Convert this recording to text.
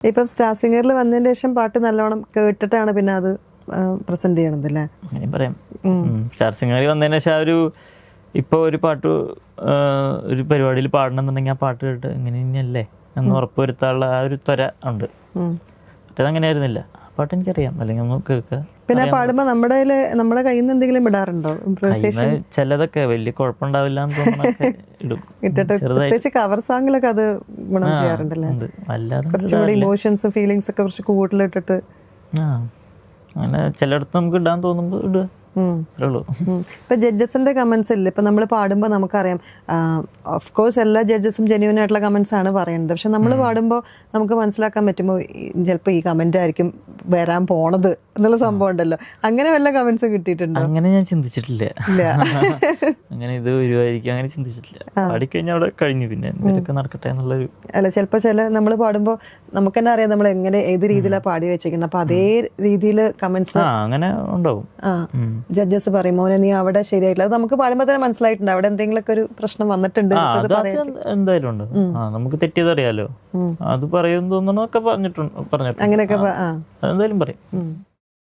ഇപ്പം സ്റ്റാർ സിംഗറിൽ വന്നതിന് ശേഷം പാട്ട് നല്ലോണം കേട്ടിട്ടാണ് പിന്നെ അത് പ്രസന്റ് ചെയ്യണതല്ലേ? അങ്ങനെ പറയാം. സ്റ്റാർ സിംഗറിൽ വന്നതിന് ശേഷം ആ ഒരു ഇപ്പോൾ ഒരു പാട്ട് ഒരു പരിപാടിയിൽ പാടണമെന്നുണ്ടെങ്കിൽ ആ പാട്ട് കേട്ട് ഇങ്ങനെ ഇനിയല്ലേ എന്ന് ഉറപ്പുവരുത്താനുള്ള ആ ഒരു ത്വര ഉണ്ട്. മറ്റേത് അങ്ങനെ ആയിരുന്നില്ല. ആ പാട്ട് എനിക്കറിയാം, അല്ലെങ്കിൽ ഒന്ന് കേൾക്കുക. പിന്നെ പാടുമ്പോൾ നമ്മുടെ കയ്യിൽ നിന്ന് എന്തെങ്കിലും ഇടാറുണ്ടോ? ചിലതൊക്കെ വലിയ കുഴപ്പമുണ്ടാവില്ല എന്ന് തോന്നുന്നൊക്കെ ഇടും. ഇട്ടിട്ട് പ്രത്യേകിച്ച് കവർ സോങ്ങിലൊക്കെ അത് ഗുണം ചെയ്യാറുണ്ടല്ലേ? കുറച്ചുകൂടി ഇമോഷൻസ് ഫീലിങ്സ് ഒക്കെ കുറച്ച് കൂടുതലിട്ടിട്ട് അങ്ങനെ ചിലയിടത്ത് നമുക്ക് ഇടാൻ തോന്നുമ്പോൾ ഇടുക. ഇപ്പൊ ജഡ്ജസിന്റെ കമന്റ്സ് ഇല്ല, ഇപ്പൊ നമ്മൾ പാടുമ്പോൾ നമുക്കറിയാം ഓഫ് കോഴ്സ് എല്ലാ ജഡ്ജസും ജെന്യൂൻ ആയിട്ടുള്ള കമന്റ്സ് ആണ് പറയുന്നത്. പക്ഷെ നമ്മൾ പാടുമ്പോൾ നമുക്ക് മനസ്സിലാക്കാൻ പറ്റുമ്പോൾ ചിലപ്പോൾ ഈ കമന്റ് ആയിരിക്കും വരാൻ പോണത് എന്നുള്ള സംഭവം ഉണ്ടല്ലോ. അങ്ങനെ വല്ല കമന്റ്സ് കിട്ടിയിട്ടുണ്ടോ? അങ്ങനെ ഞാൻ ചിന്തിച്ചിട്ടില്ല. അങ്ങനെ ഇത് വരുമായിരിക്കും അങ്ങനെ ചിന്തിച്ചിട്ടില്ല. പാടിക്കഴിഞ്ഞാൽ അവിടെ കഴിഞ്ഞു, പിന്നെ ഇതൊക്കെ നടക്കട്ടെ എന്നുള്ളൊരു. അല്ല, ചിലപ്പോൾ നമ്മൾ പാടുമ്പോൾ നമുക്ക് തന്നെ അറിയാം നമ്മൾ എങ്ങനെ ഏത് രീതിയിലാണ് പാടി വെച്ചേക്കുന്നത്. അപ്പൊ അതേ രീതിയിൽ കമന്റ്സ് അങ്ങനെ ഉണ്ടാവും. ജഡ്ജസ് പറയും മോനെ നീ അവിടെ ശരിയായിട്ടില്ല. അത് നമുക്ക് പാടുമ്പോൾ തന്നെ മനസ്സിലായിട്ടുണ്ട് അവിടെ എന്തെങ്കിലുമൊക്കെ ഒരു പ്രശ്നം വന്നിട്ടുണ്ട്. എന്തായാലും ഉണ്ട്. നമുക്ക് തെറ്റിയതറിയാലോ, അത് പറയും തോന്നണൊക്കെ പറഞ്ഞിട്ടുണ്ട്. അങ്ങനെയൊക്കെ എന്തായാലും പറയും.